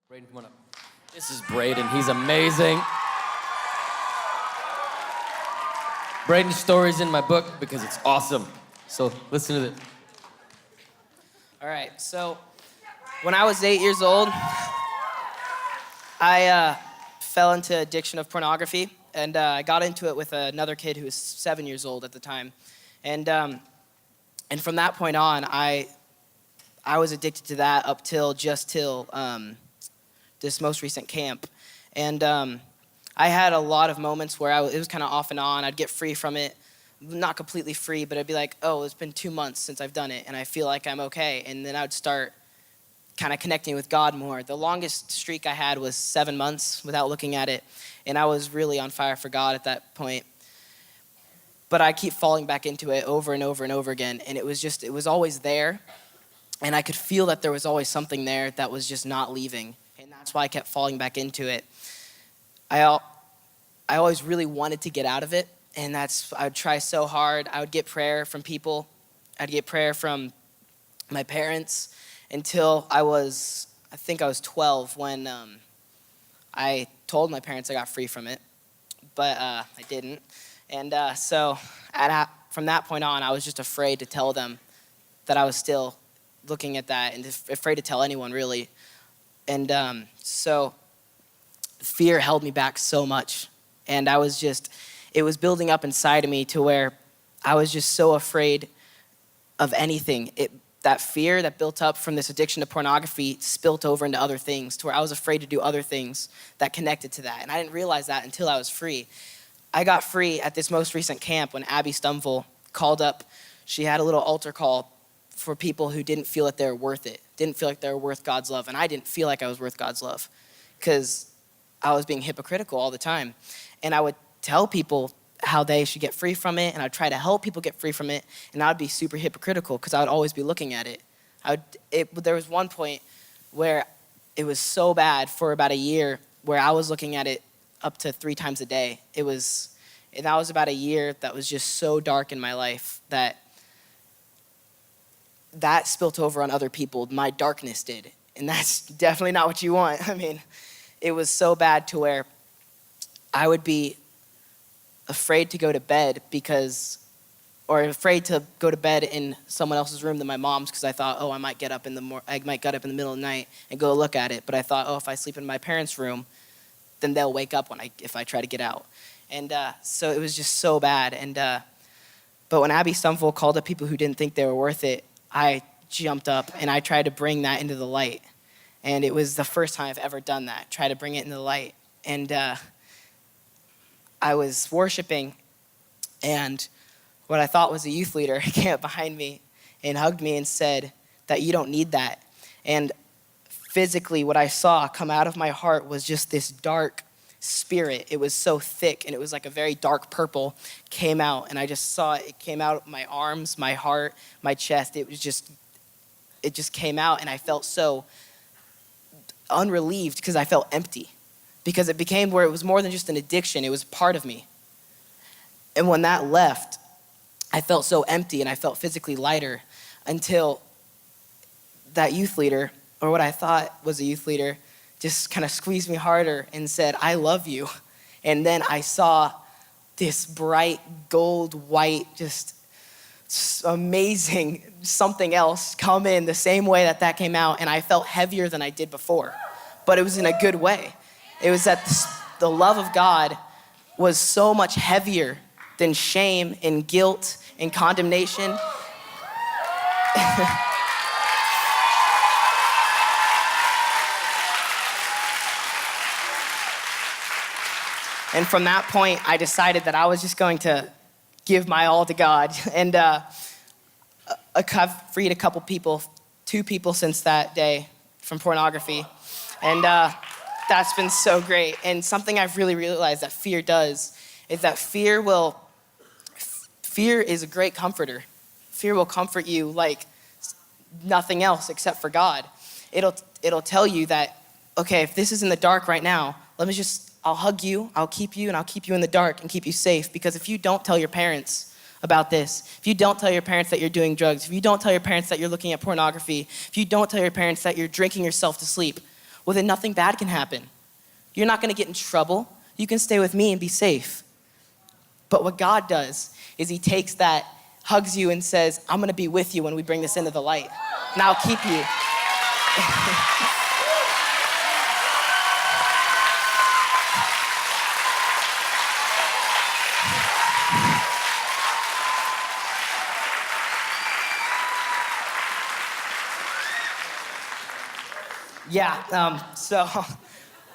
Braden, come on up. This is Braden. He's amazing. Braden's story's in my book because it's awesome. So listen to it. All right, so when I was 8 years old, I fell into addiction of pornography, and I got into it with another kid who was 7 years old at the time. And from that point on, I was addicted to that up till this most recent camp. And I had a lot of moments where it was kind of off and on. I'd get free from it, not completely free, but I'd be like, oh, it's been 2 months since I've done it, and I feel like I'm okay. And then I'd start kind of connecting with God more. The longest streak I had was 7 months without looking at it, and I was really on fire for God at that point. But I keep falling back into it over and over and over again, and it was always there, and I could feel that there was always something there that was just not leaving, and that's why I kept falling back into it. I always really wanted to get out of it, and I would try so hard. I would get prayer from people. I'd get prayer from my parents until I think I was 12 when I told my parents I got free from it, but I didn't. And so from that point on, I was just afraid to tell them that I was still looking at that, and afraid to tell anyone really. And so fear held me back so much, and it was building up inside of me to where I was just so afraid of anything. That fear that built up from this addiction to pornography spilt over into other things, to where I was afraid to do other things that connected to that, and I didn't realize that until I was free. I got free at this most recent camp when Abby Stumvel called up. She had a little altar call for people who didn't feel that they were worth it, didn't feel like they were worth God's love, and I didn't feel like I was worth God's love because I was being hypocritical all the time. And I would tell people how they should get free from it, and I'd try to help people get free from it, and I would be super hypocritical because I would always be looking at it. There was one point where it was so bad for about a year where I was looking at it up to 3 times a day. And that was about a year that was just so dark in my life that spilt over on other people. My darkness did, and that's definitely not what you want. I mean, it was so bad to where I would be afraid to go to bed afraid to go to bed in someone else's room than my mom's, because I thought, I might get up in the middle of the night and go look at it. But I thought, if I sleep in my parents' room, then they'll wake up if I try to get out. And so it was just so bad. And but when Abby Stumvel called up people who didn't think they were worth it, I jumped up and I tried to bring that into the light. And it was the first time I've ever done that, try to bring it into the light. And I was worshiping, and what I thought was a youth leader came up behind me and hugged me and said that you don't need that. And physically, what I saw come out of my heart was just this dark spirit. It was so thick, and it was like a very dark purple came out, and I just saw it. It came out of my arms, my heart, my chest. It just came out, and I felt so unrelieved because I felt empty. Because it became where it was more than just an addiction, it was part of me. And when that left, I felt so empty and I felt physically lighter until that youth leader, or what I thought was a youth leader, just kind of squeezed me harder and said, I love you. And then I saw this bright gold white, just amazing something else come in the same way that came out, and I felt heavier than I did before, but it was in a good way. It was that the love of God was so much heavier than shame and guilt and condemnation. And from that point, I decided that I was just going to give my all to God. And I've freed a couple people, 2 people since that day from pornography. And that's been so great. And something I've really realized that fear does is that fear is a great comforter. Fear will comfort you like nothing else except for God. It'll tell you that, okay, if this is in the dark right now, I'll hug you, I'll keep you, and I'll keep you in the dark and keep you safe. Because if you don't tell your parents about this, if you don't tell your parents that you're doing drugs, if you don't tell your parents that you're looking at pornography, if you don't tell your parents that you're drinking yourself to sleep, well, then nothing bad can happen. You're not gonna get in trouble. You can stay with me and be safe. But what God does is he takes that, hugs you and says, I'm gonna be with you when we bring this into the light. And I'll keep you.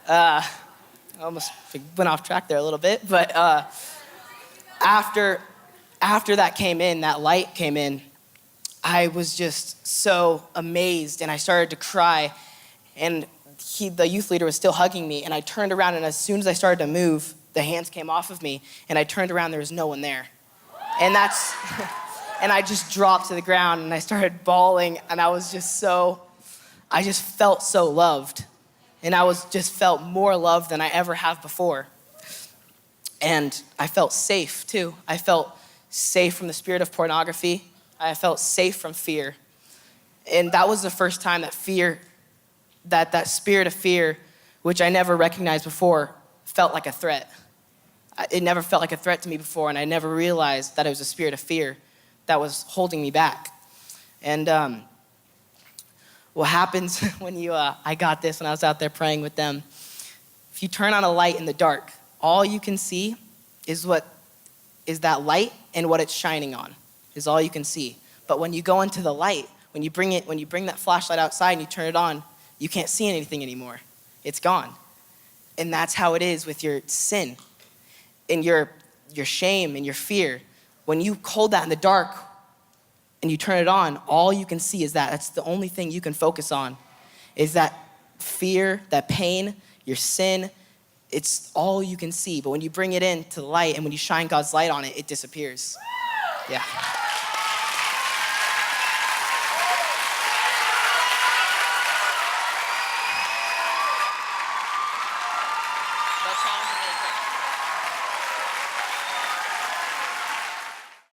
I almost went off track there a little bit, but after that came in, that light came in, I was just so amazed and I started to cry, and the youth leader was still hugging me, and I turned around, and as soon as I started to move, the hands came off of me, and I turned around, there was no one there. And and I just dropped to the ground and I started bawling, and I just felt so loved. And I just felt more loved than I ever have before. And I felt safe too. I felt safe from the spirit of pornography. I felt safe from fear. And that was the first time that that spirit of fear, which I never recognized before, felt like a threat. It never felt like a threat to me before, and I never realized that it was a spirit of fear that was holding me back. And what happens when I got this when I was out there praying with them, if you turn on a light in the dark, all you can see is that light and what it's shining on is all you can see. But when you go into the light, when you bring that flashlight outside and you turn it on, you can't see anything anymore. It's gone. And that's how it is with your sin and your shame and your fear. When you hold that in the dark and you turn it on, all you can see is that. That's the only thing you can focus on, is that fear, that pain, your sin. It's all you can see. But when you bring it into the light and when you shine God's light on it, it disappears. Yeah.